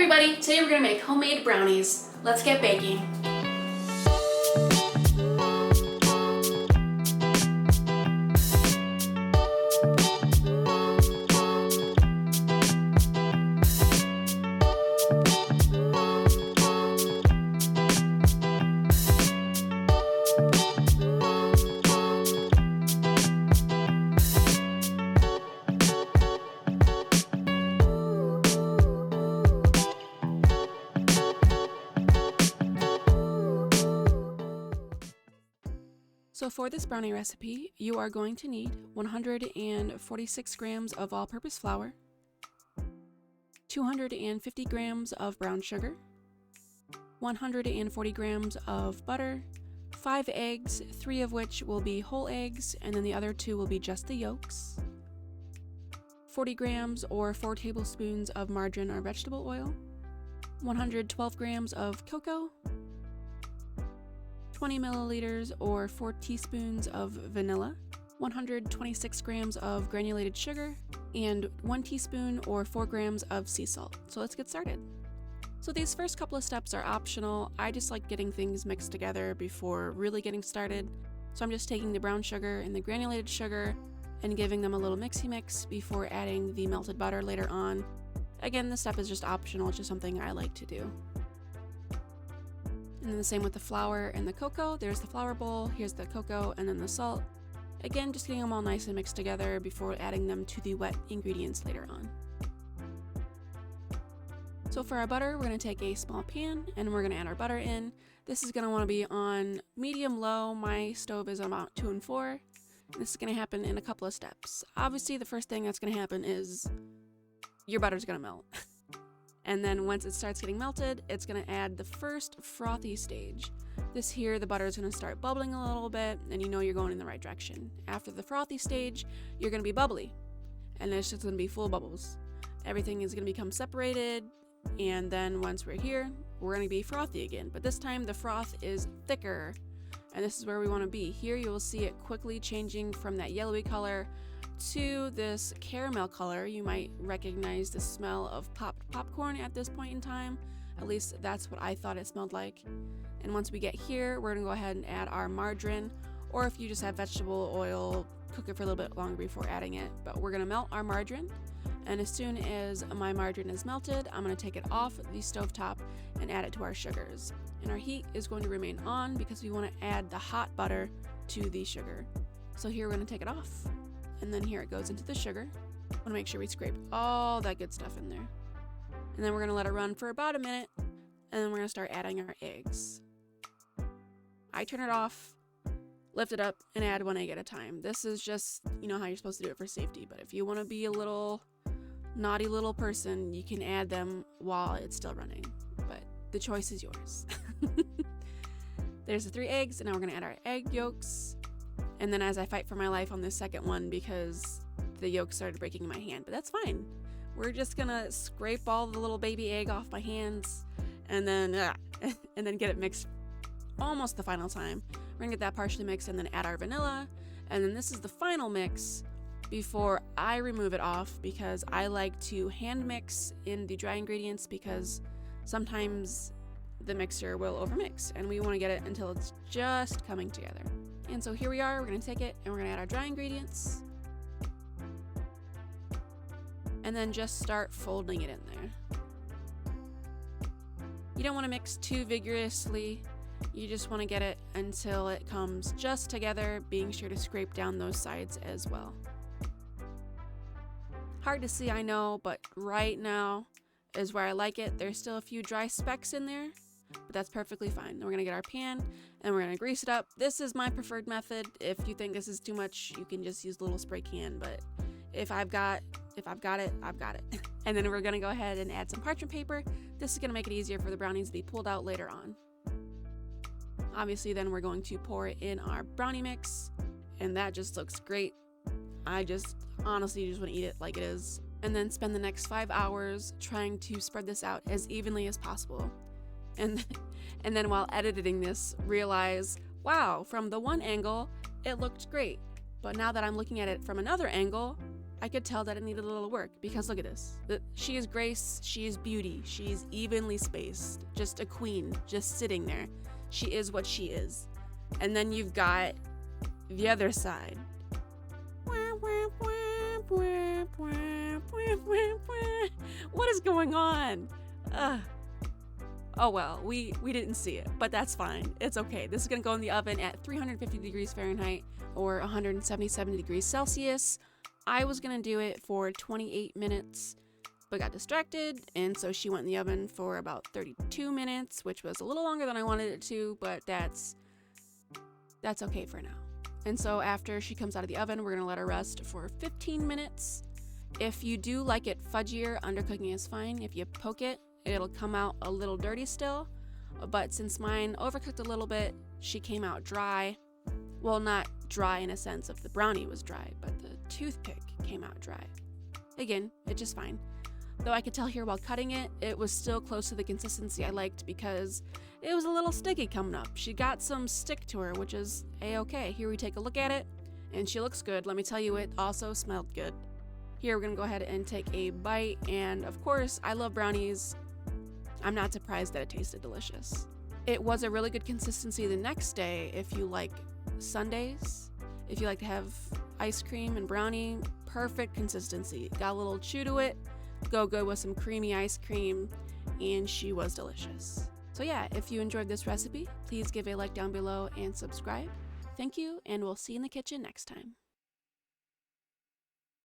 everybody! Today we're going to make homemade brownies. Let's get baking. So for this brownie recipe, you are going to need 146 grams of all-purpose flour, 250 grams of brown sugar, 140 grams of butter, 5 eggs, 3 of which will be whole eggs, and then the other 2 will be just the yolks, 40 grams or 4 tablespoons of margarine or vegetable oil, 112 grams of cocoa, 20 milliliters or 4 teaspoons of vanilla, 126 grams of granulated sugar, and 1 teaspoon or 4 grams of sea salt. So let's get started. So these first couple of steps are optional. I just like getting things mixed together before really getting started. So I'm just taking the brown sugar and the granulated sugar and giving them a little mixy mix before adding the melted butter later on. Again, this step is just optional, it's just something I like to do. And then the same with the flour and the cocoa. There's the flour bowl, here's the cocoa, and then the salt. Again, just getting them all nice and mixed together before adding them to the wet ingredients later on. So for our butter, we're going to take a small pan and we're going to add our butter in. This is going to want to be on medium-low. My stove is on about 2 and 4. This is going to happen in a couple of steps. Obviously, the first thing that's going to happen is your butter's going to melt. And then once it starts getting melted, it's going to add the first frothy stage. This here, the butter is going to start bubbling a little bit, and you know you're going in the right direction. After the frothy stage, you're going to be bubbly, and it's just going to be full bubbles. Everything is going to become separated, and then once we're here, we're going to be frothy again. But this time, the froth is thicker, and this is where we want to be. Here, you will see it quickly changing from that yellowy color to this caramel color. You might recognize the smell of popped popcorn at this point in time. At least that's what I thought it smelled like. And once we get here, we're gonna go ahead and add our margarine, or if you just have vegetable oil, cook it for a little bit longer before adding it. But we're gonna melt our margarine, and as soon as my margarine is melted, I'm gonna take it off the stovetop and add it to our sugars. And our heat is going to remain on because we want to add the hot butter to the sugar. So here we're gonna take it off. And then here it goes into the sugar. I want to make sure we scrape all that good stuff in there. And then we're going to let it run for about a minute, and then we're going to start adding our eggs. I turn it off, lift it up, and add 1 egg at a time. This is just, you know how you're supposed to do it for safety, but if you want to be a little naughty little person, you can add them while it's still running, but the choice is yours. There's the 3 eggs, and now we're going to add our egg yolks. And then as I fight for my life on this second one because the yolk started breaking in my hand, but that's fine. We're just gonna scrape all the little baby egg off my hands and then get it mixed almost the final time. We're gonna get that partially mixed and then add our vanilla. And then this is the final mix before I remove it off because I like to hand mix in the dry ingredients because sometimes the mixer will overmix and we want to get it until it's just coming together. And so here we are, we're going to take it and we're going to add our dry ingredients and then just start folding it in there. You don't want to mix too vigorously, you just want to get it until it comes just together, being sure to scrape down those sides as well. Hard to see, I know, but right now is where I like it. There's still a few dry specks in there, but that's perfectly fine. Then we're gonna get our pan and we're gonna grease it up. This is my preferred method. If you think this is too much, you can just use a little spray can, but if I've got it, I've got it. And then we're gonna go ahead and add some parchment paper. This is gonna make it easier for the brownies to be pulled out later on. Obviously, then we're going to pour in our brownie mix, and that just looks great. I just honestly just want to eat it like it is. And then spend the next 5 hours trying to spread this out as evenly as possible. And then while editing this, realize, wow, from the one angle, it looked great. But now that I'm looking at it from another angle, I could tell that it needed a little work because look at this. She is grace, she is beauty, she is evenly spaced, just a queen, just sitting there. She is what she is. And then you've got the other side. What is going on? Oh well, we didn't see it, but that's fine. It's okay. This is gonna go in the oven at 350 degrees Fahrenheit or 177 degrees Celsius. I was gonna do it for 28 minutes, but got distracted, and so she went in the oven for about 32 minutes, which was a little longer than I wanted it to, but that's okay for now. And so after she comes out of the oven, we're gonna let her rest for 15 minutes. If you do like it fudgier, undercooking is fine. If you poke it, it'll come out a little dirty still, but since mine overcooked a little bit, she came out dry. Well, not dry in a sense of the brownie was dry, but the toothpick came out dry. Again, it's just fine. Though I could tell here while cutting it, it was still close to the consistency I liked because it was a little sticky coming up. She got some stick to her, which is a-okay. Here we take a look at it, and she looks good. Let me tell you, it also smelled good. Here we're gonna go ahead and take a bite, and of course, I love brownies. I'm not surprised that it tasted delicious. It was a really good consistency the next day if you like sundaes. If you like to have ice cream and brownie, perfect consistency. Got a little chew to it, go good with some creamy ice cream, and she was delicious. So yeah, if you enjoyed this recipe, please give a like down below and subscribe. Thank you, and we'll see you in the kitchen next time.